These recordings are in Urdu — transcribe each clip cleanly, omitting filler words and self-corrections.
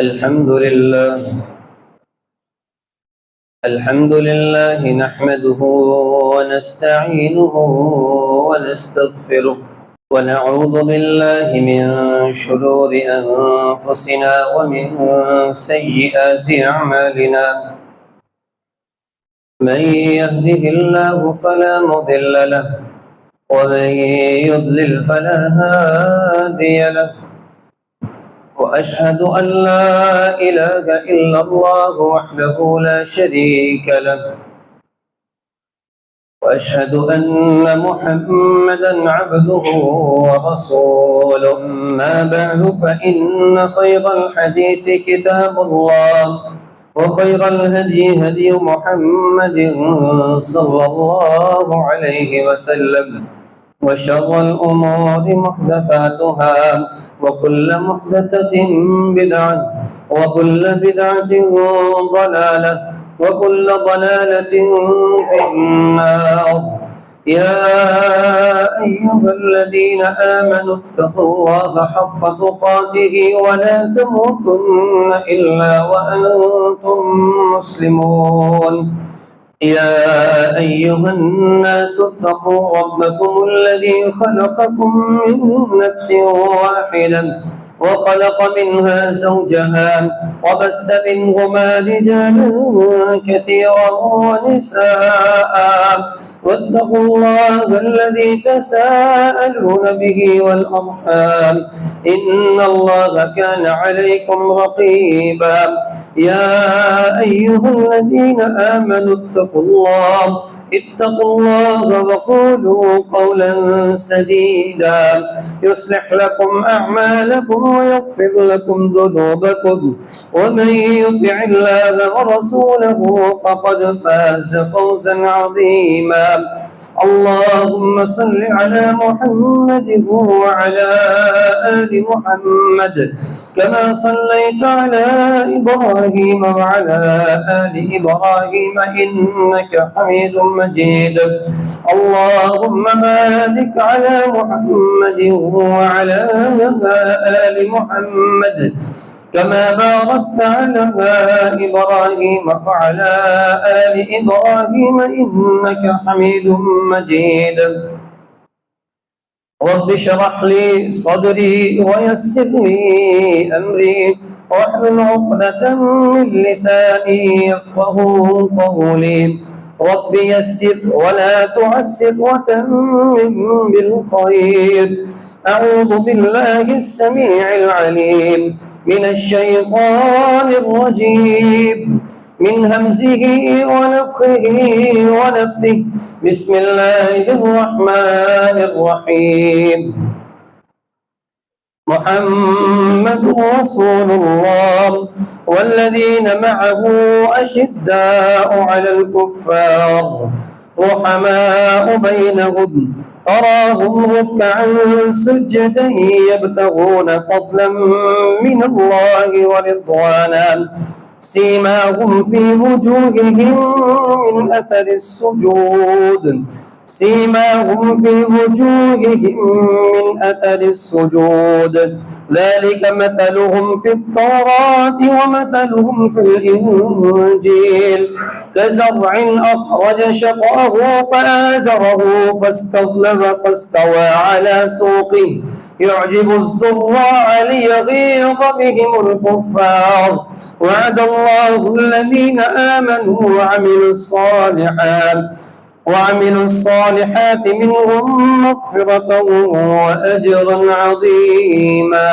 الحمد لله. الحمد لله نحمده ونستعينه ونستغفره، ونعوذ بالله من شرور أنفسنا ومن سيئات أعمالنا. من يهده الله فلا مضل له، ومن يضلل فلا هادي له. وأشهد أن لا إله إلا الله وحده لا شريك له، وأشهد أن محمدا عبده ورسوله. ما بعد، فإن خير الحديث كتاب الله، وخير الهدي هدي محمد صلى الله عليه وسلم، وشر الأمور محدثاتها، وكل محدثة بدعة، وكل بدعة ضلالة، وكل ضلالة في النار. يا أيها الذين آمنوا اتقوا الله حق تقاته ولا تموتن إلا وأنتم مسلمون. يا أيها الناس اتقوا ربكم الذي خلقكم من نفس واحدة، وخلق منها زوجها، وبث منهما رجالا كثيرا ونساء. واتقوا الله الذي تساءلون به والأرحام، إن الله كان عليكم رقيبا. يا أيها الذين آمنوا اتقوا الله وقولوا قولا سديدا يصلح لكم أعمالكم ويغفر لكم ذنوبكم، ومن يطع الله ورسوله فقد فاز فوزا عظيما. اللهم صل على محمد وعلى آل محمد كما صليت على إبراهيم وعلى آل إبراهيم إنك حميد مجيد. اللهم بارك على محمد وعلى آل محمد كما باركت على إبراهيم وعلى آل إبراهيم إنك حميد مجيد. رب اشرح لي صدري ويسر لي أمري، واحلل عقدة من لساني يفقه قولي. رب يسر ولا تعسر وتمم بالخير. أعوذ بالله السميع العليم من الشيطان الرجيم، من همزه ونفخه ونفثه. بسم الله الرحمن الرحيم. محمد رسول الله والذين معه أشداء على الكفار رحماء بينهم، تراهم ركعا سجدا يبتغون فضلا من الله ورضوانا، سيماهم في وجوههم من أثر السجود ذلك مثلهم في التوراة ومثلهم في الإنجيل، كزرع أخرج شطأه فآزره فاستغلظ فاستوى على سوقه يعجب الزراع ليغيظ بهم الكفار. وعد الله الذين آمنوا وعملوا الصالحات منهم مغفرة وأجرا عظيما.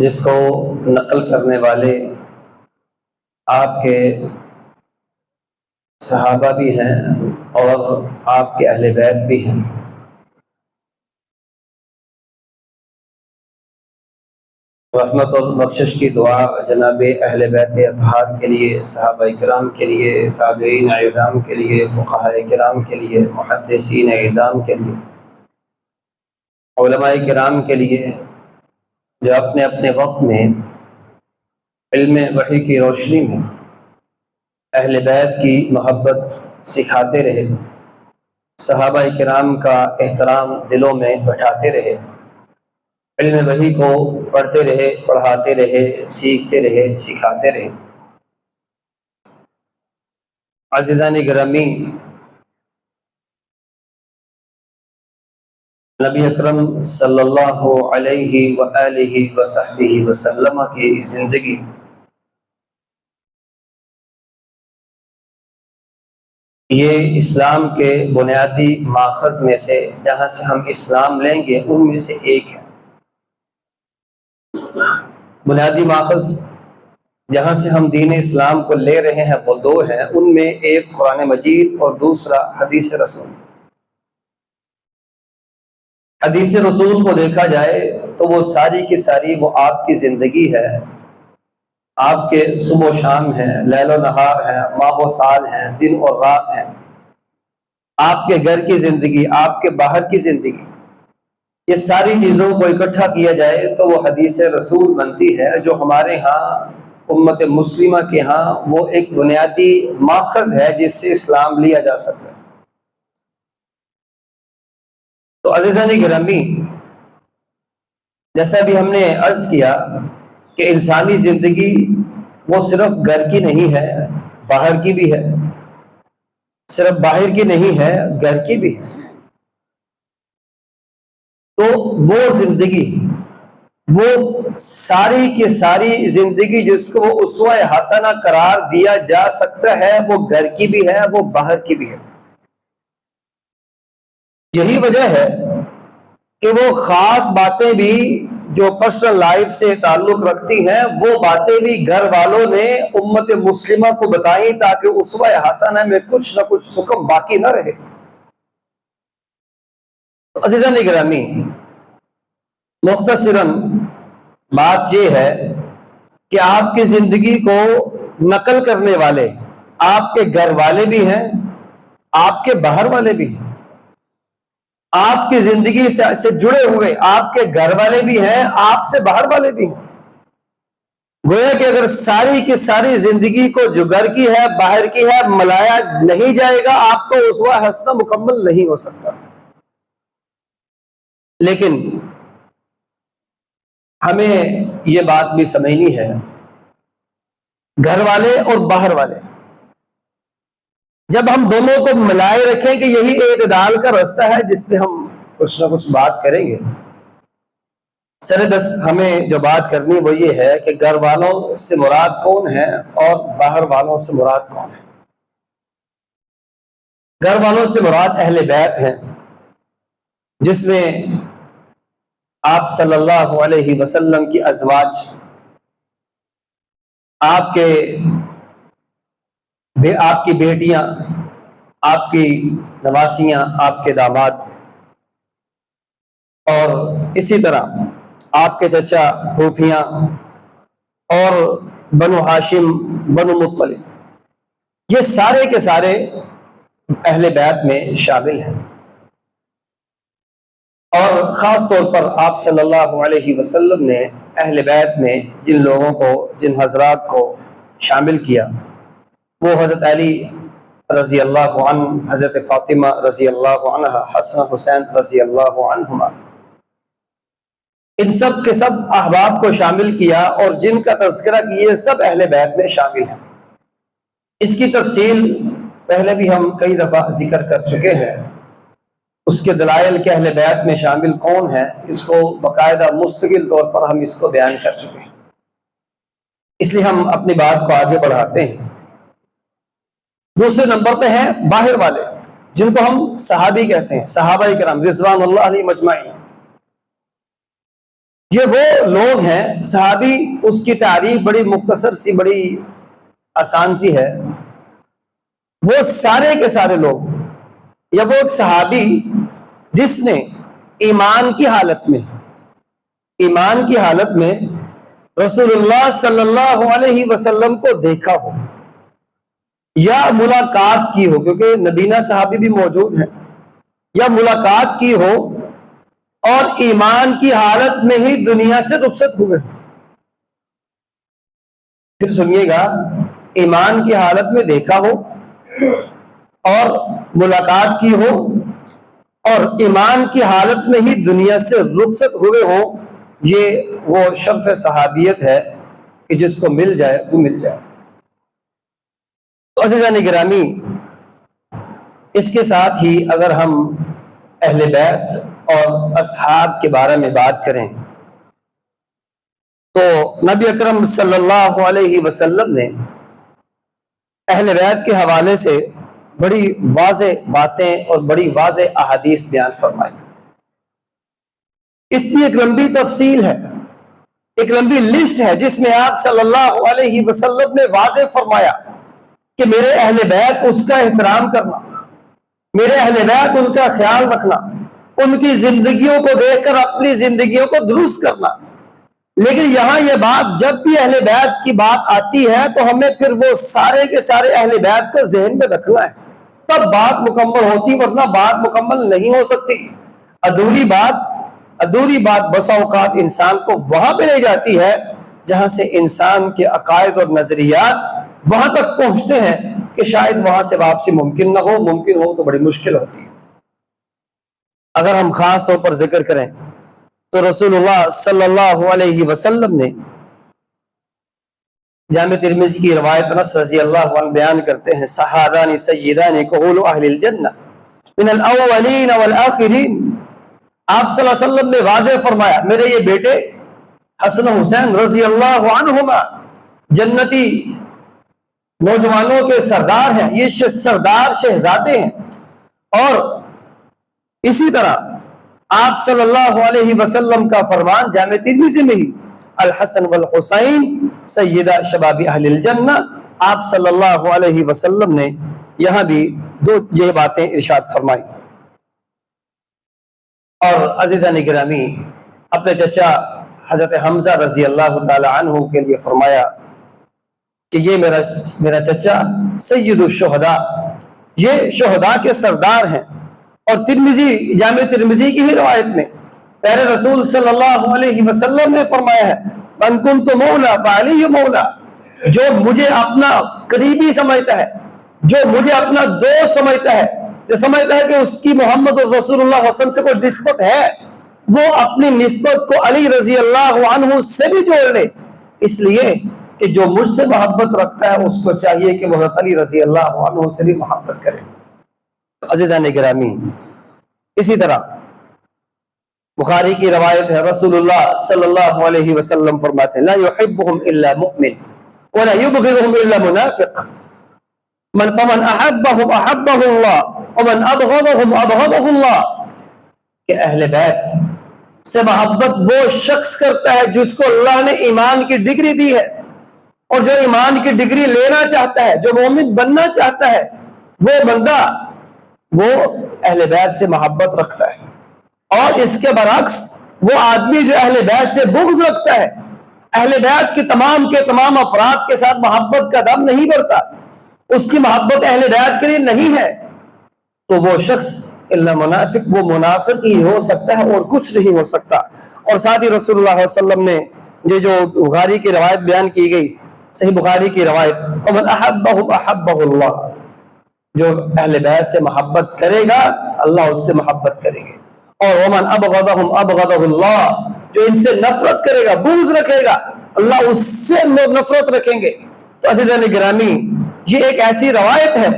جس کو نقل کرنے والے آپ کے صحابہ بھی ہیں اور آپ کے اہل بیت بھی ہیں۔ رحمت اور بخشش کی دعا جناب اہل بیت اطہار کے لیے، صحابہ کرام کے لیے، تابعین اعظام کے لیے، فقہاء کرام کے لیے، محدثین اعظام کے لیے، علماء کرام کے لیے، جو اپنے اپنے وقت میں علم وحی کی روشنی میں اہل بیت کی محبت سکھاتے رہے، صحابہ کرام کا احترام دلوں میں بٹھاتے رہے، علم وحی کو پڑھتے رہے، پڑھاتے رہے، سیکھتے رہے، سکھاتے رہے۔ عزیزان گرامی، نبی اکرم صلی اللہ علیہ وآلہ وصحبہ وسلم کی زندگی یہ اسلام کے بنیادی ماخذ میں سے، جہاں سے ہم اسلام لیں گے ان میں سے ایک ہے۔ بنیادی ماخذ جہاں سے ہم دین اسلام کو لے رہے ہیں وہ دو ہیں، ان میں ایک قرآن مجید اور دوسرا حدیث رسول۔ حدیث رسول کو دیکھا جائے تو وہ ساری کی ساری وہ آپ کی زندگی ہے، آپ کے صبح و شام ہیں، لیل و نہار ہیں، ماہ و سال ہیں، دن اور رات ہیں، آپ کے گھر کی زندگی، آپ کے باہر کی زندگی، یہ ساری چیزوں کو اکٹھا کیا جائے تو وہ حدیث رسول بنتی ہے، جو ہمارے ہاں امت مسلمہ کے ہاں وہ ایک بنیادی ماخذ ہے جس سے اسلام لیا جا سکتا ہے۔ تو عزیزان گرامی، جیسا بھی ہم نے عرض کیا کہ انسانی زندگی وہ صرف گھر کی نہیں ہے، باہر کی بھی ہے، صرف باہر کی نہیں ہے، گھر کی بھی ہے۔ تو وہ زندگی، وہ ساری کی ساری زندگی جس کو وہ اسوہ حسنہ قرار دیا جا سکتا ہے، وہ گھر کی بھی ہے، وہ باہر کی بھی ہے۔ یہی وجہ ہے کہ وہ خاص باتیں بھی جو پرسنل لائف سے تعلق رکھتی ہیں، وہ باتیں بھی گھر والوں نے امت مسلمہ کو بتائیں تاکہ اسوہ حسنہ میں کچھ نہ کچھ سکم باقی نہ رہے۔ تو عزیزان گرامی، مختصراً بات یہ ہے کہ آپ کی زندگی کو نقل کرنے والے آپ کے گھر والے بھی ہیں، آپ کے باہر والے بھی ہیں، آپ کی زندگی سے جڑے ہوئے آپ کے گھر والے بھی ہیں، آپ سے باہر والے بھی ہیں۔ گویا کہ اگر ساری کی ساری زندگی کو جو گھر کی ہے باہر کی ہے ملایا نہیں جائے گا، آپ کو اسوہ حسنہ مکمل نہیں ہو سکتا۔ لیکن ہمیں یہ بات بھی سمجھنی ہے، گھر والے اور باہر والے جب ہم دونوں کو ملائے رکھیں کہ یہی اعتدال کا راستہ ہے جس پہ ہم کچھ نہ کچھ بات کریں گے، سردس ہمیں جو بات کرنی وہ یہ ہے کہ گھر والوں سے مراد کون ہے اور باہر والوں سے مراد کون ہے۔ گھر والوں سے مراد اہل بیت ہیں، جس میں آپ صلی اللہ علیہ وسلم کی ازواج، آپ کی بیٹیاں، آپ کی نواسیاں، آپ کے داماد، اور اسی طرح آپ کے چچا، پھوپھیاں، اور بنو ہاشم، بنو مطلب، یہ سارے کے سارے اہل بیت میں شامل ہیں۔ اور خاص طور پر آپ صلی اللہ علیہ وسلم نے اہل بیت میں جن لوگوں کو، جن حضرات کو شامل کیا وہ حضرت علی رضی اللہ عنہ، حضرت فاطمہ رضی اللہ عنہ، حسن حسین رضی اللہ عنہما، ان سب کے سب احباب کو شامل کیا، اور جن کا تذکرہ کیے سب اہل بیت میں شامل ہیں۔ اس کی تفصیل پہلے بھی ہم کئی دفعہ ذکر کر چکے ہیں، اس کے دلائل کہ اہل بیت میں شامل کون ہیں، اس کو باقاعدہ مستقل طور پر ہم اس کو بیان کر چکے ہیں، اس لیے ہم اپنی بات کو آگے بڑھاتے ہیں۔ دوسرے نمبر پہ ہیں باہر والے، جن کو ہم صحابی کہتے ہیں، صحابہ کرام رضوان اللہ علیہم اجمعین۔ یہ وہ لوگ ہیں، صحابی اس کی تعریف بڑی مختصر سی، بڑی آسان سی ہے، وہ سارے کے سارے لوگ، یا وہ ایک صحابی جس نے ایمان کی حالت میں رسول اللہ صلی اللہ علیہ وسلم کو دیکھا ہو یا ملاقات کی ہو، کیونکہ نبینا صحابی بھی موجود ہیں، یا ملاقات کی ہو اور ایمان کی حالت میں ہی دنیا سے رخصت ہوئے۔ پھر سنیے گا، ایمان کی حالت میں دیکھا ہو اور ملاقات کی ہو اور ایمان کی حالت میں ہی دنیا سے رخصت ہوئے ہو، یہ وہ شرف صحابیت ہے کہ جس کو مل جائے وہ مل جائے۔ تو عزیزان گرامی، اس کے ساتھ ہی اگر ہم اہل بیت اور اصحاب کے بارے میں بات کریں تو نبی اکرم صلی اللہ علیہ وسلم نے اہل بیت کے حوالے سے بڑی واضح باتیں اور بڑی واضح احادیث بیان فرمائی۔ اس کی ایک لمبی تفصیل ہے، ایک لمبی لسٹ ہے جس میں آپ صلی اللہ علیہ وسلم نے واضح فرمایا کہ میرے اہل بیت اس کا احترام کرنا، میرے اہل بیت ان کا خیال رکھنا، ان کی زندگیوں کو دیکھ کر اپنی زندگیوں کو درست کرنا۔ لیکن یہاں یہ بات جب بھی اہل بیت کی بات آتی ہے تو ہمیں پھر وہ سارے کے سارے اہل بیت کو ذہن میں رکھنا ہے، تب بات مکمل ہوتی، ورنہ بات مکمل نہیں ہو سکتی۔ ادھوری بات بسا اوقات انسان کو وہاں پہ لے جاتی ہے جہاں سے انسان کے عقائد اور نظریات وہاں تک پہنچتے ہیں کہ شاید وہاں سے واپسی ممکن نہ ہو، ممکن ہو تو بڑی مشکل ہوتی ہے۔ اگر ہم خاص طور پر ذکر کریں تو رسول اللہ صلی اللہ علیہ وسلم نے جامع ترمذی کی روایت انس رضی اللہ عنہ بیان کرتے ہیں، صحابان سیدان کہول اہل الجنہ من الاولین والآخرین۔ آپ صلی اللہ علیہ وسلم نے واضح فرمایا، میرے یہ بیٹے حسن و حسین رضی اللہ عنہما جنتی نوجوانوں کے سردار ہیں، یہ سردار شہزادے ہیں۔ اور اسی طرح آپ صلی اللہ علیہ وسلم کا فرمان جامع ترمذی میں ہی، الحسن والحسین سیدہ شباب اہل الجنہ، آپ صلی اللہ علیہ وسلم نے یہاں بھی دو یہ باتیں ارشاد فرمائی۔ اور عزیزان گرامی، اپنے چچا حضرت حمزہ رضی اللہ تعالی عنہ کے لیے فرمایا کہ یہ میرا چچا سید الشہداء، یہ شہداء کے سردار ہیں۔ اور ترمذی، جامع ترمذی کی ہی روایت میں پیارے رسول صلی اللہ علیہ وسلم نے فرمایا ہے، من کنت مولا فعلی مولا، جو مجھے اپنا قریبی سمجھتا ہے، جو مجھے اپنا دوست سمجھتا ہے، جو سمجھتا ہے کہ اس کی محمد رسول اللہ صلی اللہ علیہ وسلم سے کوئی نسبت ہے، وہ اپنی نسبت کو علی رضی اللہ عنہ سے بھی جوڑ لے، اس لیے کہ جو مجھ سے محبت رکھتا ہے اس کو چاہیے کہ وہ حضرت علی رضی اللہ عنہ سے بھی محبت کرے۔ عزیزان گرامی، اسی طرح بخاری کی روایت ہے، رسول اللہ صلی اللہ علیہ وسلم فرماتے ہیں، لا يحبهم الا مؤمن ولا يبغضهم الا منافق، فمن احبهم احبه الله ومن ابغضهم ابغضه الله، کہ اہل بیت سے محبت وہ شخص کرتا ہے جس کو اللہ نے ایمان کی ڈگری دی ہے، اور جو ایمان کی ڈگری لینا چاہتا ہے، جو مومن بننا چاہتا ہے، وہ بندہ وہ اہل بیت سے محبت رکھتا ہے۔ اور اس کے برعکس وہ آدمی جو اہل بیت سے بغض رکھتا ہے، اہل بیت کے تمام افراد کے ساتھ محبت کا دم نہیں بھرتا، اس کی محبت اہل بیت کے لیے نہیں ہے، تو وہ شخص الا منافق، وہ منافق ہی ہو سکتا ہے اور کچھ نہیں ہو سکتا۔ اور ساتھ ہی رسول اللہ صلی اللہ علیہ وسلم نے یہ جو بخاری کی روایت بیان کی گئی، صحیح بخاری کی روایت، ومن احبهم احبه اللہ، جو اہل بیت سے محبت کرے گا اللہ اس سے محبت کرے گا، اور ومن ابغضهم ابغضه اللہ، جو ان سے نفرت کرے گا، بغض رکھے گا، اللہ اس سے نفرت رکھیں گے۔ تو عزیزان گرامی، یہ ایک ایسی روایت ہے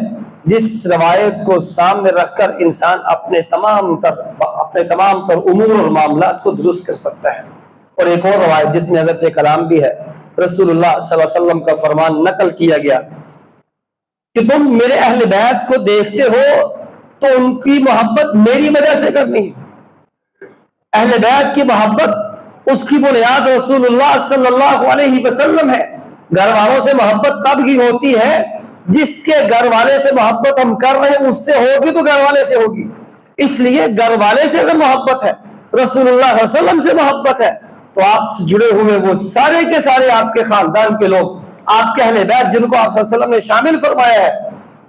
جس روایت کو سامنے رکھ کر انسان اپنے تمام تر امور اور معاملات کو درست کر سکتا ہے۔ اور ایک اور روایت جس میں اگرچہ کلام بھی ہے، رسول اللہ صلی اللہ علیہ وسلم کا فرمان نقل کیا گیا کہ تم میرے اہل بیت کو دیکھتے ہو تو ان کی محبت میری وجہ سے کرنی ہے۔ اہل بیت کی محبت اس کی بنیاد رسول اللہ صلی اللہ علیہ وسلم ہے۔ گھر والوں سے محبت تب ہی ہوتی ہے جس کے گھر والے سے محبت ہم کر رہے ہیں اس سے ہوگی تو گھر والے سے ہوگی۔ اس لیے گھر والے سے اگر محبت ہے، رسول اللہ صلی اللہ علیہ وسلم سے محبت ہے، تو آپ سے جڑے ہوئے وہ سارے کے سارے آپ کے خاندان کے لوگ، آپ کے اہل بیت جن کو آپ صلی اللہ علیہ وسلم نے شامل فرمایا ہے،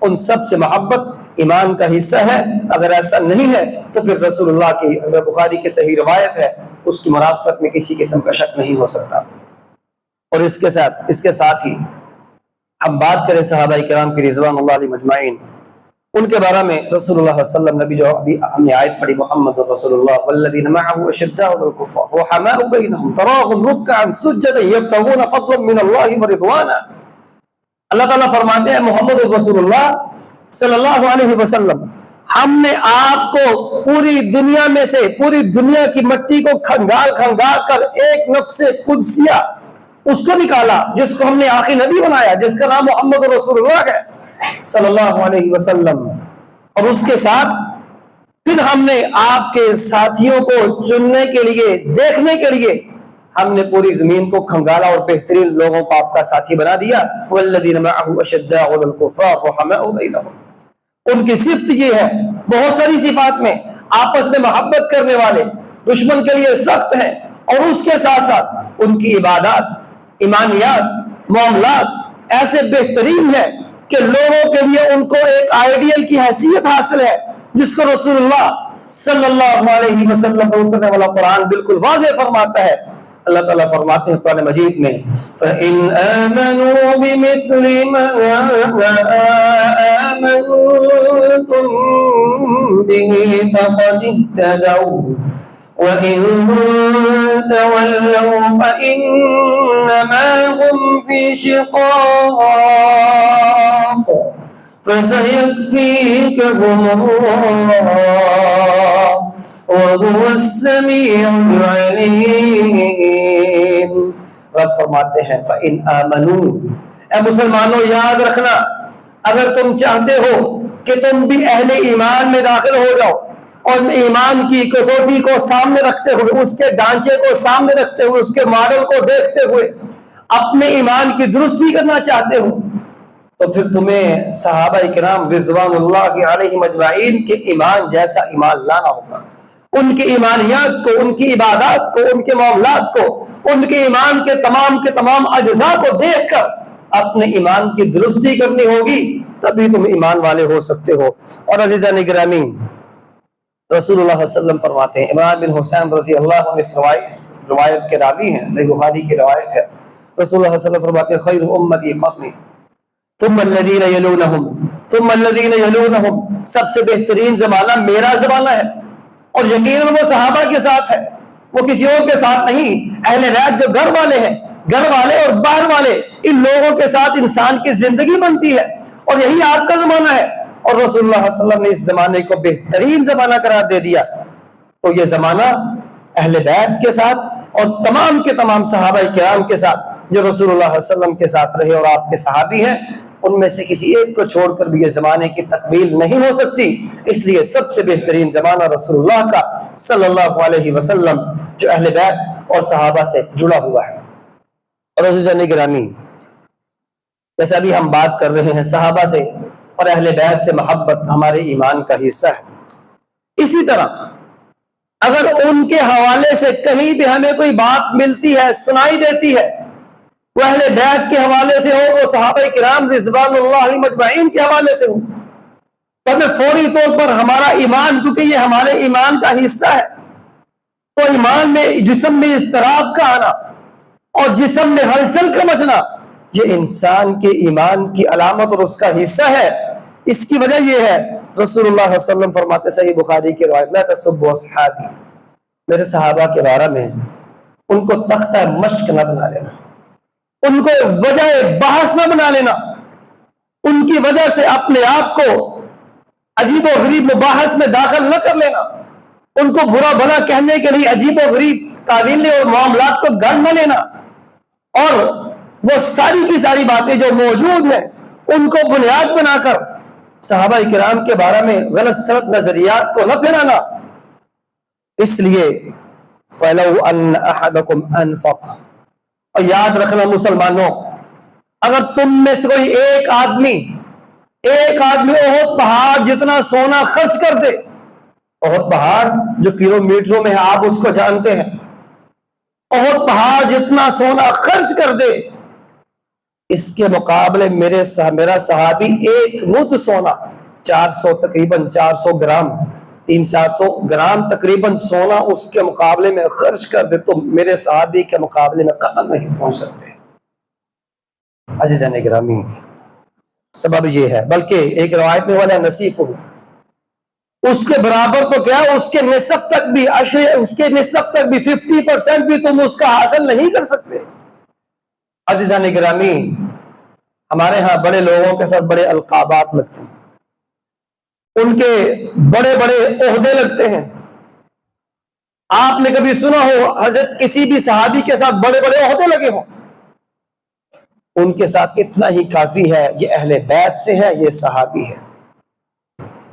ان سب سے محبت ایمان کا حصہ ہے۔ اگر ایسا نہیں ہے تو پھر رسول اللہ کی، اگر بخاری کی صحیح روایت ہے، اس کی منافقت میں کسی قسم کا شک نہیں ہو سکتا۔ اور اس کے ساتھ ہی ہم بات کریں صحابہ کرام کی رضوان اللہ علیہ مجمعین، ان کے بارے میں رسول اللہ صلی اللہ علیہ وسلم نے بھی جو ابھی ہم نے آیت پڑھی، محمد رسول اللہ والذین معه اشداء علی الکفار رحماء بینہم تراہم رکعا سجدا یبتغون فضلا من اللہ ورضوانا۔ اللہ تعالیٰ فرماتے ہیں محمد رسول اللہ صلی اللہ علیہ وسلم، ہم نے آپ کو پوری دنیا میں سے، پوری دنیا کی مٹی کو کھنگال کر ایک نفس قدسیہ اس کو نکالا جس کو ہم نے آخری نبی بنایا، جس کا نام محمد رسول اللہ ہے صلی اللہ علیہ وسلم۔ اور اس کے ساتھ پھر ہم نے آپ کے ساتھیوں کو چننے کے لیے، دیکھنے کے لیے ہم نے پوری زمین کو کھنگالا اور بہترین لوگوں کو آپ کا ساتھی بنا دیا۔ والذین معه اشداء علی الکفار رحماء بینہم، ان کی صفت یہ ہے، بہت ساری صفات میں آپس میں محبت کرنے والے، دشمن کے لیے سخت ہیں، اور اس کے ساتھ ساتھ ان کی عبادات، ایمانیات، معاملات ایسے بہترین ہیں کہ لوگوں کے لیے ان کو ایک آئیڈیل کی حیثیت حاصل ہے، جس کو رسول اللہ صلی اللہ علیہ وسلم پر اترنے والا قرآن بالکل واضح فرماتا ہے۔ اللہ تعالیٰ فرماتے ہیں قرآن مجید میں فَإِنْ آمَنُوا بِمِثْلِ مَا آمَنْتُمْ بِهِ فَقَدِ اهْتَدَوْا وَإِن تَوَلَّوْا فَإِنَّمَا هُمْ فِي شِقَاقٍ فَسَيَكْفِيكَهُمُ اللَّهُ وَهُوَ السَّمِيعُ الْعَلِيمُ۔ رب فرماتے ہیں فَإِنْ آمَنُوا، اے مسلمانوں یاد رکھنا، اگر تم چاہتے ہو کہ تم بھی اہل ایمان میں داخل ہو جاؤ، اور ایمان کی کسوٹی کو سامنے رکھتے ہوئے، اس کے ڈھانچے کو سامنے رکھتے ہوئے، اس کے ماڈل کو دیکھتے ہوئے اپنے ایمان کی درستی کرنا چاہتے ہو، تو پھر تمہیں صحابہ کرام رضوان اللہ علیہ مجمعین کے ایمان جیسا ایمان لانا ہوگا۔ ان کی ایمانیات کو، ان کی عبادات کو، ان کے معاملات کو، ان کے ایمان کے تمام اجزاء کو دیکھ کر اپنے ایمان کی درستی کرنی ہوگی، تبھی تم ایمان والے ہو سکتے ہو۔ اور عزیزان گرامی، رسول اللہ صلی اللہ علیہ وسلم فرماتے ہیں، عمران بن حسین رضی اللہ عنہ اس روایت کے راوی ہیں، صحیح بخاری کی روایت ہے، رسول اللہ صلی اللہ علیہ وسلم فرماتے ہیں خیر امتی قرنی ثم الذین یلونہم ثم الذین یلونہم، سب سے بہترین زمانہ میرا زمانہ ہے، اور یقیناً وہ صحابہ کے ساتھ ہے، وہ کسی اور کے ساتھ نہیں۔ اہل بیت جو گھر والے ہیں، گھر والے اور باہر والے، ان لوگوں کے ساتھ انسان کی زندگی بنتی ہے، اور یہی آپ کا زمانہ ہے۔ اور رسول اللہ صلی اللہ علیہ وسلم نے اس زمانے کو بہترین زمانہ قرار دے دیا۔ تو یہ زمانہ اہل بیت کے ساتھ اور تمام کے تمام صحابہ کرام کے ساتھ جو رسول اللہ صلی اللہ علیہ وسلم کے ساتھ رہے اور آپ کے صحابی ہیں، ان میں سے کسی ایک کو چھوڑ کر بھی یہ زمانے کی تکمیل نہیں ہو سکتی۔ اس لیے سب سے بہترین زمانہ رسول اللہ کا صلی اللہ علیہ وسلم، جو اہل بیت اور صحابہ سے جڑا ہوا ہے۔ اور عزیزان گرامی، جیسے ابھی ہم بات کر رہے ہیں صحابہ سے اور اہل بیت سے محبت ہمارے ایمان کا حصہ ہے، اسی طرح اگر ان کے حوالے سے کہیں بھی ہمیں کوئی بات ملتی ہے، سنائی دیتی ہے، وہ اہل بیت کے حوالے سے ہو، وہ صحابہ کرام رضوان اللہ علیہ مجمعین کے حوالے سے ہو، تو ہمیں فوری طور پر ہمارا ایمان، کیونکہ یہ ہمارے ایمان کا حصہ ہے، تو ایمان میں جسم میں اضطراب کا آنا اور جسم میں ہلچل کا مچنا، یہ انسان کے ایمان کی علامت اور اس کا حصہ ہے۔ اس کی وجہ یہ ہے، رسول اللہ صلی اللہ علیہ وسلم فرماتے، صحیح بخاری کی روایت، لا تسبوا اصحابی، میرے صحابہ کے بارے میں ان کو تختہ مشق نہ بنا لینا، ان کو وجہ بحث نہ بنا لینا، ان کی وجہ سے اپنے آپ کو عجیب و غریب مباحث میں داخل نہ کر لینا، ان کو برا بھلا کہنے کے لیے عجیب و غریب تعویلیں اور معاملات کو گڑھ نہ لینا، اور وہ ساری کی ساری باتیں جو موجود ہیں ان کو بنیاد بنا کر صحابہ کرام کے بارے میں غلط سلط نظریات کو نہ پھیلانا۔ اس لیے فَلَوْ أَنَّ أَحَدَكُمْ أَنفَقَ، اور یاد رکھنا مسلمانوں، اگر تم میں سے کوئی ایک آدمی احد پہاڑ جتنا سونا خرچ کر دے، احد پہاڑ جو کلومیٹروں میں ہے آپ اس کو جانتے ہیں، احد پہاڑ جتنا سونا خرچ کر دے، اس کے مقابلے میرا صحابی ایک مد سونا، تقریباً 400 گرام 300-400 گرام تقریباً سونا اس کے مقابلے میں خرچ کر دے تو میرے صحابی کے مقابلے میں قدم نہیں پہنچ سکتے۔ عزیزان گرامی، سبب یہ ہے، بلکہ ایک روایت میں والا نصیف ہو، اس کے برابر تو کیا، اس کے نصف تک بھی 50% بھی تم اس کا حاصل نہیں کر سکتے۔ عزیزان گرامی، ہمارے ہاں بڑے لوگوں کے ساتھ بڑے القابات لگتے ہیں، ان کے بڑے بڑے عہدے لگتے ہیں۔ آپ نے کبھی سنا ہو حضرت کسی بھی صحابی کے ساتھ بڑے بڑے عہدے لگے ہوں؟ ان کے ساتھ اتنا ہی کافی ہے، یہ اہل بیت سے ہے، یہ صحابی ہے،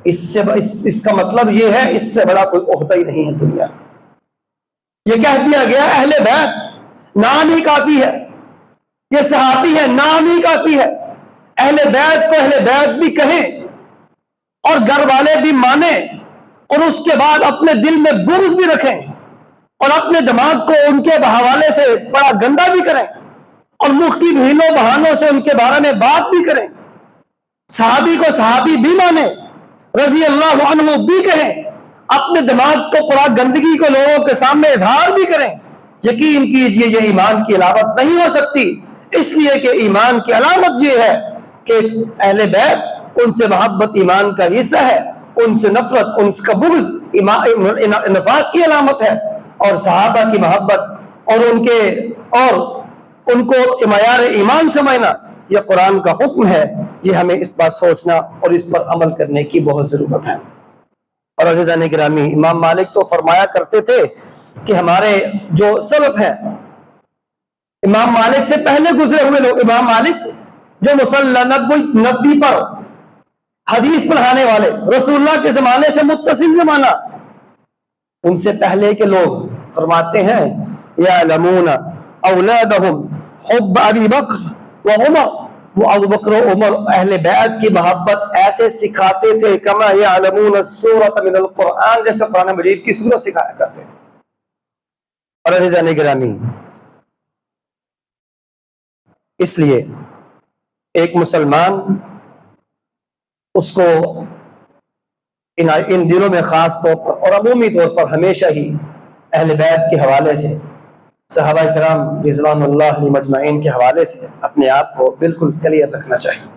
اس کا مطلب یہ ہے اس سے بڑا کوئی عہدہ ہی نہیں ہے دنیا میں۔ یہ کہہ دیا گیا اہل بیت، نام ہی کافی ہے، یہ صحابی ہے، نام ہی کافی ہے۔ اہل بیت کو اہل بیت بھی کہیں اور گھر والے بھی مانیں، اور اس کے بعد اپنے دل میں بغض بھی رکھیں اور اپنے دماغ کو ان کے حوالے سے بڑا گندا بھی کریں اور مختلف ہیلوں بہانوں سے ان کے بارے میں بات بھی کریں، صحابی کو صحابی بھی مانیں، رضی اللہ عنہ بھی کہیں، اپنے دماغ کو پورا گندگی کو لوگوں کے سامنے اظہار بھی کریں، یقین کیجئے یہ ایمان کی علامت نہیں ہو سکتی، اس لیے کہ ایمان کی علامت یہ ہے کہ اہل بیت، ان سے محبت ایمان کا حصہ ہے، ان سے نفرت، ان کا بغض نفاق کی علامت ہے، اور صحابہ کی محبت اور ان کو معیار ایمان سمجھنا یہ قرآن کا حکم ہے۔ یہ ہمیں اس بات سوچنا اور اس پر عمل کرنے کی بہت ضرورت ہے۔ اور عزیزان گرامی، امام مالک تو فرمایا کرتے تھے کہ ہمارے جو سلف ہیں، امام مالک سے پہلے گزرے ہوئے لوگ، امام مالک جو مصنف نبوی پر حدیث پڑھانے والے، رسول اللہ کے زمانے سے متصل زمانہ، ان سے پہلے کے لوگ فرماتے ہیں یعلمون اولادہم حب ابی بکر و عمر، وہ ابو بکر و عمر اہل بیعت کی محبت ایسے سکھاتے تھے کما یعلمون السورۃ من القرآن، جیسے قرآن مجید کی سورت سکھایا کرتے تھے۔ اور عزیزان گرامی، اس لیے ایک مسلمان اس کو ان دنوں میں خاص طور پر اور عمومی طور پر ہمیشہ ہی اہل بیت کے حوالے سے، صحابہ کرام رضوان اللہ علیہ مجمعین کے حوالے سے اپنے آپ کو بالکل کلیئر رکھنا چاہیے۔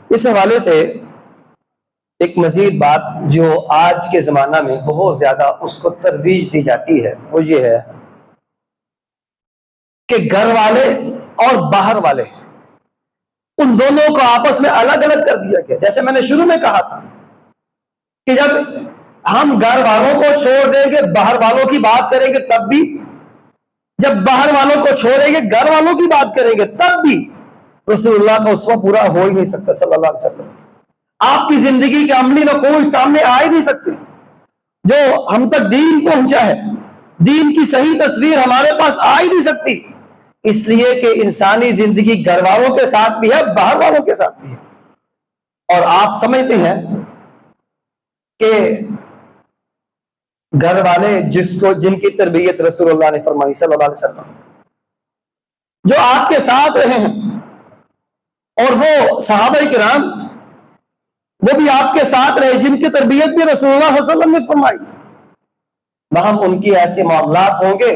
اس حوالے سے ایک مزید بات جو آج کے زمانہ میں بہت زیادہ اس کو ترویج دی جاتی ہے، وہ یہ ہے کہ گھر والے اور باہر والے، ان دونوں کو آپس میں الگ الگ کر دیا گیا۔ جیسے میں نے شروع میں کہا تھا کہ جب ہم گھر والوں کو چھوڑ دیں گے باہر والوں کی بات کریں گے تب بھی، جب باہر والوں کو چھوڑیں گے گھر والوں کی بات کریں گے تب بھی رسول اللہ کا اسوہ پورا ہو ہی نہیں سکتا صلی اللہ علیہ وسلم۔ آپ کی زندگی کے عملی نقوش سامنے آ ہی نہیں سکتے۔ جو ہم تک دین پہنچا ہے، دین کی صحیح تصویر ہمارے پاس آ ہی نہیں سکتی، اس لیے کہ انسانی زندگی گھر والوں کے ساتھ بھی ہے، باہر والوں کے ساتھ بھی ہے۔ اور آپ سمجھتے ہیں کہ گھر والے جن کی تربیت رسول اللہ نے فرمائی صلی اللہ علیہ وسلم، جو آپ کے ساتھ رہے ہیں، اور وہ صحابہ کرام وہ بھی آپ کے ساتھ رہے جن کی تربیت بھی رسول اللہ صلی اللہ علیہ وسلم نے فرمائی، وہاں ان کی ایسے معاملات ہوں گے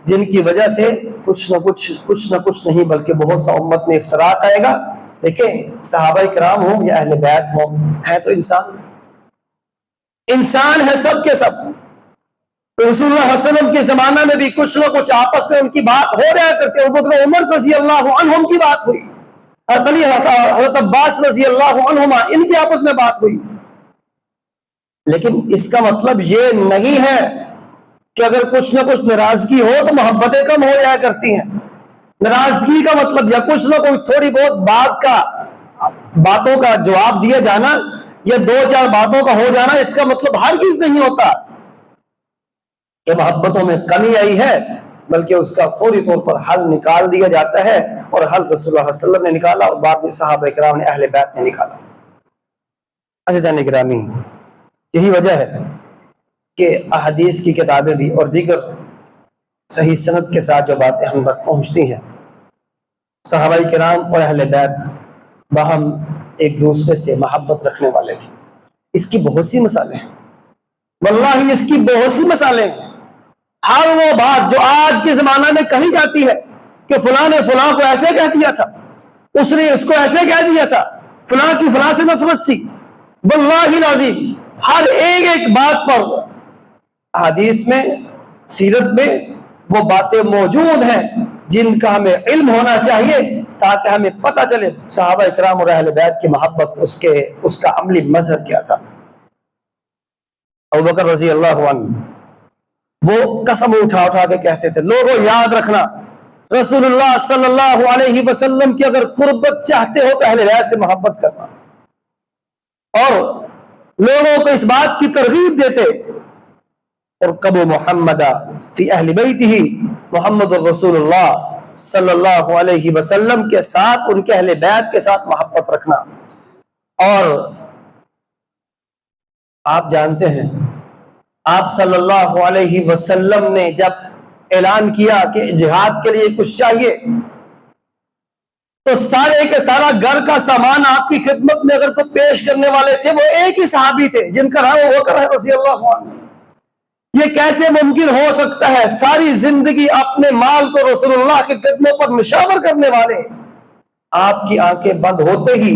جن کی وجہ سے کچھ نہ کچھ نہیں بلکہ بہت سا امت میں افتراق آئے گا۔ لیکن صحابہ کرام ہوں یا اہل بیت ہوں، ہیں تو انسان ہے سب کے سب۔ رسول اللہ صلی اللہ علیہ وسلم کے زمانہ میں بھی کچھ نہ کچھ آپس میں ان کی بات ہو رہا کرتے، ابو بکر عمر رضی اللہ عنہم کی بات ہوئی، حضرت علی حضرت عباس رضی اللہ عنہما ان کی آپس میں بات ہوئی، لیکن اس کا مطلب یہ نہیں ہے کہ اگر کچھ نہ کچھ ناراضگی ہو تو محبتیں کم ہو جایا کرتی ہیں۔ ناراضگی کا مطلب یا کچھ نہ کچھ تھوڑی بہت باتوں کا جواب دیا جانا یا دو چار باتوں کا ہو جانا، اس کا مطلب ہرگز نہیں ہوتا کہ محبتوں میں کمی آئی ہے، بلکہ اس کا فوری طور پر حل نکال دیا جاتا ہے، اور حل رسول اللہ صلی اللہ علیہ وسلم نے نکالا اور بعد میں صحابہ کرام نے، اہل بیت نے نکالا۔ عزیزان گرامی، یہی وجہ ہے کہ احادیث کی کتابیں بھی اور دیگر صحیح سند کے ساتھ جو باتیں ہم تک پہنچتی ہیں، صحابہ کرام اور اہل بیت باہم ایک دوسرے سے محبت رکھنے والے تھے۔ اس کی بہت سی مثالیں ہیں، واللہ اس کی بہت سی مثالیں ہیں۔ ہر وہ بات جو آج کے زمانہ میں کہی جاتی ہے کہ فلاں نے فلاں کو ایسے کہہ دیا تھا، اس نے اس کو ایسے کہہ دیا تھا، فلاں کی فلاں سے نفرت سی، واللہ العظیم ہر ایک بات پر حدیث میں، سیرت میں وہ باتیں موجود ہیں جن کا ہمیں علم ہونا چاہیے، تاکہ ہمیں پتہ چلے صحابہ اکرام اور اہل بیت کی محبت، اس کا عملی مظہر کیا تھا۔ ابوبکر رضی اللہ عنہ وہ قسم اٹھا اٹھا کے کہتے تھے، لوگوں یاد رکھنا، رسول اللہ صلی اللہ علیہ وسلم کی اگر قربت چاہتے ہو تو اہل بیت سے محبت کرنا، اور لوگوں کو اس بات کی ترغیب دیتے، اور قبو محمد فی اہل بیتہ، محمد الرسول اللہ صلی اللہ علیہ وسلم کے ساتھ، ان کے اہل بیت کے ساتھ محبت رکھنا۔ اور آپ جانتے ہیں آپ صلی اللہ علیہ وسلم نے جب اعلان کیا کہ جہاد کے لیے کچھ چاہیے، تو سارے کے سارا گھر کا سامان آپ کی خدمت میں اگر کوئی پیش کرنے والے تھے، وہ ایک ہی صحابی تھے جن کا نام ابو بکر رضی اللہ عنہ۔ یہ کیسے ممکن ہو سکتا ہے؟ ساری زندگی اپنے مال کو رسول اللہ کے قدموں پر نشاور کرنے والے، آپ کی آنکھیں بند ہوتے ہی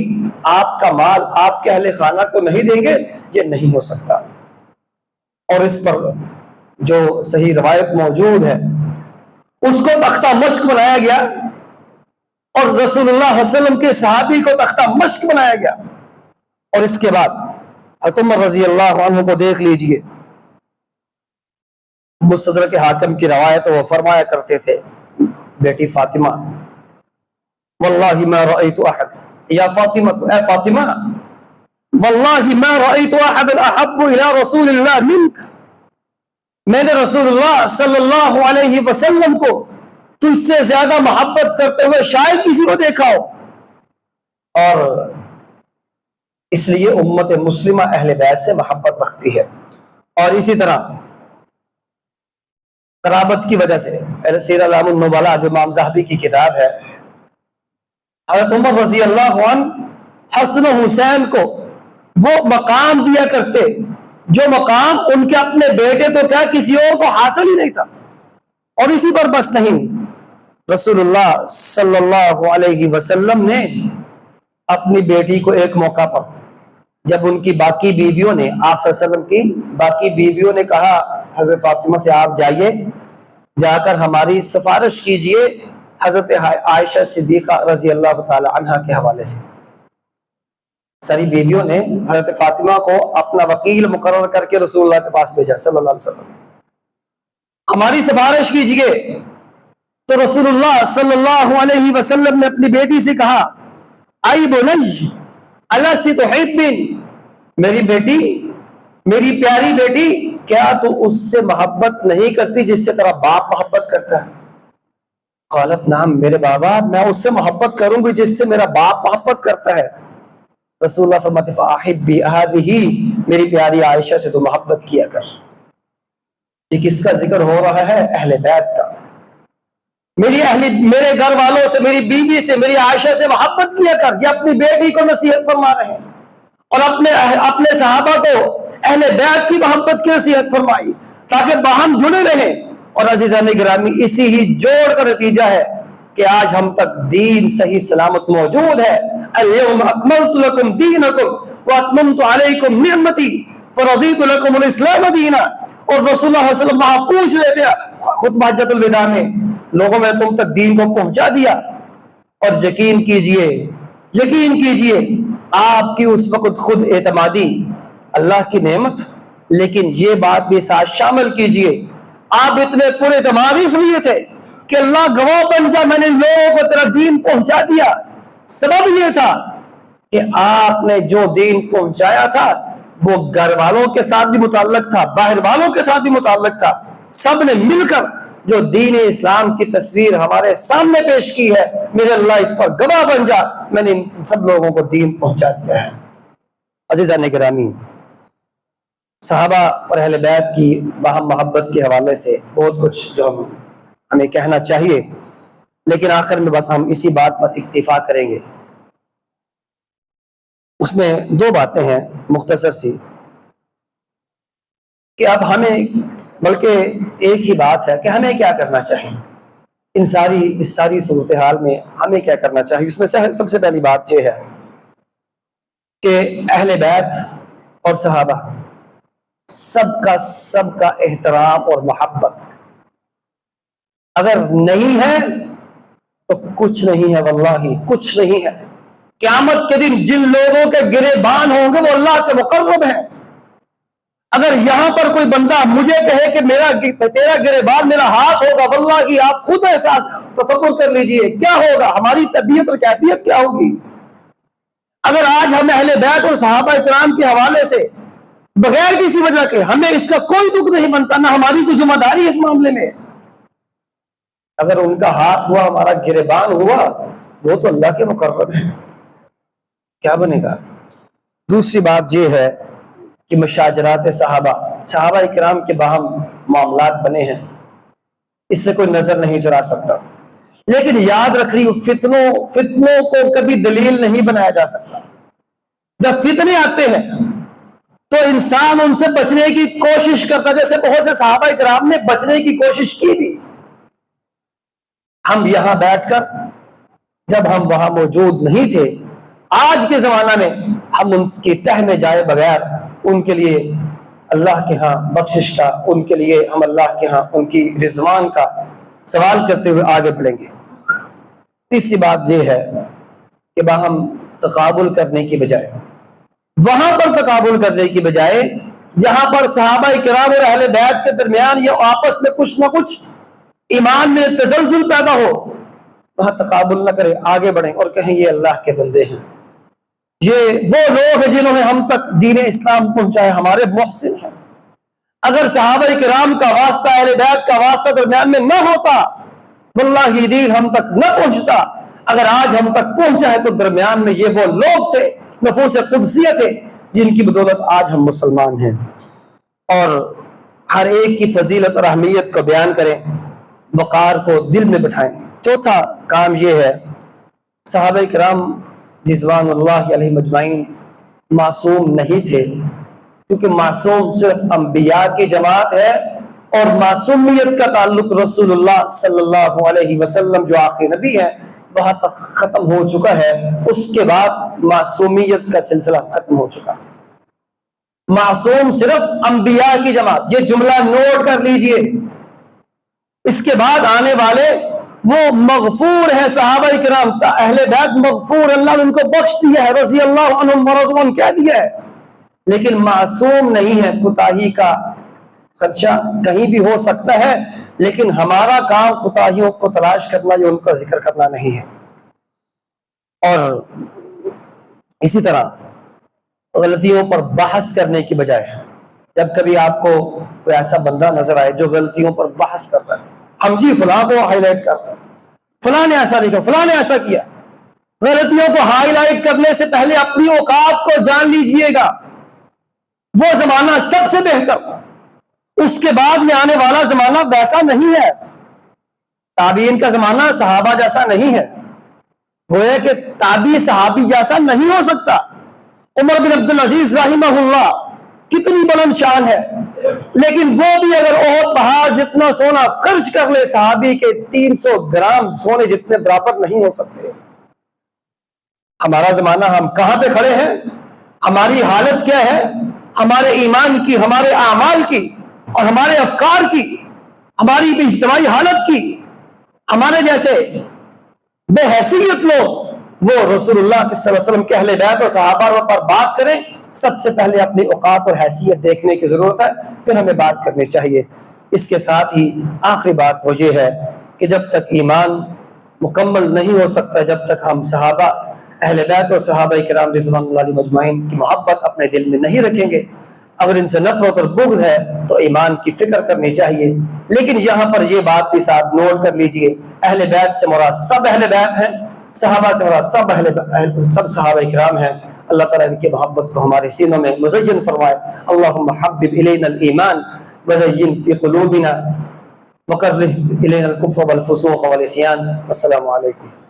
آپ کا مال آپ کے اہل خانہ کو نہیں دیں گے، یہ نہیں ہو سکتا۔ اور اس پر جو صحیح روایت موجود ہے، اس کو تختہ مشق بنایا گیا، اور رسول اللہ صلی اللہ علیہ وسلم کے صحابی کو تختہ مشق بنایا گیا۔ اور اس کے بعد حضرت عمر رضی اللہ عنہ کو دیکھ لیجئے، مستدرک حاکم کی روایت، وہ فرمایا کرتے تھے، بیٹی فاطمہ، واللہ ما رأیت احد، یا فاطمہ، اے فاطمہ، واللہ ما رأیت احد احب الى رسول اللہ منک، میں نے رسول اللہ صلی اللہ علیہ وسلم کو تجھ سے زیادہ محبت کرتے ہوئے شاید کسی کو دیکھا ہو۔ اور اس لیے امت مسلمہ اہل بیت سے محبت رکھتی ہے۔ اور اسی طرح قرابت کی وجہ سے سیر اعلام النبلاء جو امام ذہبی کی کتاب ہے، حضرت عمر رضی اللہ عنہ حسن و حسین کو وہ مقام دیا کرتے جو مقام ان کے اپنے بیٹے تو کیا کسی اور کو حاصل ہی نہیں تھا۔ اور اسی پر بس نہیں، رسول اللہ صلی اللہ علیہ وسلم نے اپنی بیٹی کو ایک موقع پر، جب ان کی باقی بیویوں نے، آپ صلی اللہ علیہ وسلم کی باقی بیویوں نے کہا حضرت فاطمہ سے آپ جائیے، جا کر ہماری سفارش کیجئے حضرت عائشہ صدیقہ رضی اللہ تعالی عنہ کے حوالے سے۔ ساری بیویوں نے حضرت فاطمہ کو اپنا وکیل مقرر کر کے رسول اللہ کے پاس بھیجا صلی اللہ علیہ وسلم، ہماری سفارش کیجئے۔ تو رسول اللہ صلی اللہ علیہ وسلم نے اپنی بیٹی سے کہا، آئی بنی الست تحبین، میری بیٹی، میری پیاری بیٹی، کیا تو اس سے محبت نہیں کرتی جس سے تیرا باپ محبت کرتا ہے؟ قالت نعم، میرے بابا، میں اس سے محبت کروں گی جس سے میرا باپ محبت کرتا ہے۔ رسول اللہ فرماتے فاحبی ہذہ، میری پیاری عائشہ سے تو محبت کیا کر۔ یہ کس کا ذکر ہو رہا ہے؟ اہل بیت کا۔ میرے گھر والوں سے، میری بیوی سے، میری عائشہ سے محبت کیا کر، یہ اپنی بیٹی کو نصیحت فرما رہے ہیں، اور اپنے صحابہ کو اہل بیت کی محبت کی نصیحت فرمائی تاکہ باہم جڑے رہیں۔ اور عزیزان گرامی، اسی ہی جوڑ کا نتیجہ ہے کہ آج ہم تک دین صحیح سلامت موجود ہے۔ اليوم اکملت لکم دینکم واتممت علیکم نعمتی فرضیت لکم الاسلام دینا۔ اور رسول اللہ صلی اللہ علیہ وسلم وہاں پوچھ رہے تھے خطبہ حجۃ الوداع میں، لوگوں میں تم تک دین کو پہنچا دیا؟ اور یقین کیجئے آپ کی اس وقت خود اعتمادی اللہ کی نعمت، لیکن یہ بات بھی ساتھ شامل کیجئے، آپ اتنے پورے اعتماد اس لیے تھے کہ اللہ گواہ بن جا، میں نے لوگوں کو تیرا دین پہنچا دیا۔ سبب یہ تھا کہ آپ نے جو دین پہنچایا تھا وہ گھر والوں کے ساتھ بھی متعلق تھا، باہر والوں کے ساتھ بھی متعلق تھا۔ سب نے مل کر جو دین اسلام کی تصویر ہمارے سامنے پیش کی ہے، میرے اللہ اس پر گواہ بن جا، میں نے ان سب لوگوں کو دین پہنچا دیا ہے۔ عزیزان گرامی، صحابہ اور اہل بیت کی باہم محبت کے حوالے سے بہت کچھ جو ہمیں کہنا چاہیے، لیکن آخر میں بس ہم اسی بات پر اکتفا کریں گے۔ اس میں دو باتیں ہیں مختصر سی، کہ اب ہمیں، بلکہ ایک ہی بات ہے کہ ہمیں کیا کرنا چاہیے اس ساری صورتحال میں، ہمیں کیا کرنا چاہیے۔ اس میں سب سے پہلی بات یہ ہے کہ اہل بیت اور صحابہ سب کا احترام اور محبت اگر نہیں ہے تو کچھ نہیں ہے، واللہ کچھ نہیں ہے۔ قیامت کے دن جن لوگوں کے گریبان ہوں گے وہ اللہ کے مقرب ہیں۔ اگر یہاں پر کوئی بندہ مجھے کہے کہ تیرا گریبان میرا ہاتھ ہوگا، واللہ آپ خود احساس تصور کر لیجئے کیا ہوگا، ہماری طبیعت اور کیفیت کیا ہوگی۔ اگر آج ہم اہل بیت اور صحابہ اکرام کے حوالے سے بغیر کسی وجہ کے ہمیں اس کا کوئی دکھ نہیں بنتا، نہ ہماری کوئی ذمہ داری اس معاملے میں، اگر ان کا ہاتھ ہوا، ہمارا گریبان ہوا، وہ تو اللہ کے مقرب ہیں، کیا بنے گا۔ دوسری بات یہ ہے کہ مشاجرات صحابہ اکرام کے باہم معاملات بنے ہیں، اس سے کوئی نظر نہیں چرا سکتا، لیکن یاد رکھنی فتنوں کو کبھی دلیل نہیں بنایا جا سکتا۔ جب فتنے آتے ہیں تو انسان ان سے بچنے کی کوشش کرتا، جیسے بہت سے صحابہ اکرام نے بچنے کی کوشش کی بھی۔ ہم یہاں بیٹھ کر جب ہم وہاں موجود نہیں تھے، آج کے زمانہ میں ہم ان کی تہ میں جائے بغیر ان کے لیے اللہ کے ہاں بخشش کا، ان کے لیے ہم اللہ کے ہاں ان کی رضوان کا سوال کرتے ہوئے آگے بڑھیں گے۔ تیسری بات یہ ہے کہ باہم تقابل کرنے کی بجائے، وہاں پر تقابل کرنے کی بجائے جہاں پر صحابہ کرام اور اہل بیت کے درمیان یہ آپس میں کچھ نہ کچھ ایمان میں تزلزل پیدا ہو، وہاں تقابل نہ کریں، آگے بڑھیں اور کہیں یہ اللہ کے بندے ہیں، یہ وہ لوگ ہیں جنہوں نے ہم تک دین اسلام پہنچایا، ہمارے محسن ہیں۔ اگر صحابہ کرام کا واسطہ، اہل بیت کا واسطہ درمیان میں نہ ہوتا، واللہ یہ دین ہم تک نہ پہنچتا۔ اگر آج ہم تک پہنچا ہے تو درمیان میں یہ وہ لوگ تھے، نفوس قدسیہ تھے، جن کی بدولت آج ہم مسلمان ہیں۔ اور ہر ایک کی فضیلت اور اہمیت کو بیان کریں، وقار کو دل میں بٹھائیں۔ چوتھا کام یہ ہے، صحابہ کرام رضوان اللہ علیہ مجمعین معصوم نہیں تھے، کیونکہ معصوم صرف انبیاء کی جماعت ہے، اور معصومیت کا تعلق رسول اللہ صلی اللہ علیہ وسلم جو آخری نبی ہے وہاں تک ختم ہو چکا ہے، اس کے بعد معصومیت کا سلسلہ ختم ہو چکا۔ معصوم صرف انبیاء کی جماعت، یہ جملہ نوٹ کر لیجئے۔ اس کے بعد آنے والے وہ مغفور ہے، صحابہ کرام، اہل بیت مغفور، اللہ نے ان کو بخش دیا ہے، رضی اللہ عنہم ورضوا عنہ کہہ دیا ہے، لیکن معصوم نہیں ہے۔ کوتاہی کا خدشہ کہیں بھی ہو سکتا ہے، لیکن ہمارا کام کوتاہیوں کو تلاش کرنا یا ان کا ذکر کرنا نہیں ہے۔ اور اسی طرح غلطیوں پر بحث کرنے کی بجائے، جب کبھی آپ کو کوئی ایسا بندہ نظر آئے جو غلطیوں پر بحث کر رہا ہے، ہم جی فلاں کو ہائی لائٹ کر رہے ہیں، فلاں نے ایسا نہیں کیا، فلاں نے ایسا کیا، غلطیوں کو ہائی لائٹ کرنے سے پہلے اپنی اوقات کو جان لیجئے گا۔ وہ زمانہ سب سے بہتر، اس کے بعد میں آنے والا زمانہ ویسا نہیں ہے۔ تابعین کا زمانہ صحابہ جیسا نہیں ہے، گویا کہ تابعی صحابی جیسا نہیں ہو سکتا۔ عمر بن عبدالعزیز رحمہ اللہ کتنی بلند شان ہے، لیکن وہ بھی اگر احد پہاڑ جتنا سونا خرچ کر لے، صحابی کے 300 گرام سونے جتنے برابر نہیں ہو سکتے۔ ہمارا زمانہ، ہم کہاں پہ کھڑے ہیں، ہماری حالت کیا ہے، ہمارے ایمان کی، ہمارے اعمال کی اور ہمارے افکار کی، ہماری اجتماعی حالت کی، ہمارے جیسے بے حیثیت لوگ وہ رسول اللہ صلی اللہ علیہ وسلم کے اہل بیت اور صحابہ پر بات کریں، سب سے پہلے اپنی اوقات اور حیثیت دیکھنے کی ضرورت ہے، پھر ہمیں بات کرنی چاہیے۔ اس کے ساتھ ہی آخری بات وہ یہ ہے کہ جب تک ایمان مکمل نہیں ہو سکتا، جب تک ہم صحابہ، اہل بیت اور صحابہ کرام رضوان اللہ علیہ مجمعین کی محبت اپنے دل میں نہیں رکھیں گے، اگر ان سے نفرت اور بغض ہے تو ایمان کی فکر کرنی چاہیے۔ لیکن یہاں پر یہ بات بھی ساتھ نوٹ کر لیجئے، اہل بیت سے مراد سب اہل بیت ہیں، صحابہ سے مراد سب صحابہ کرام ہیں۔ اللہ تعالیٰ ان کی محبت کو ہمارے سینوں میں مزین فرمائے۔ اللہم حبب الینا الایمان وزین فی قلوبنا وکرہ الینا الکفر والفسوق والعصیان۔ السلام علیکم۔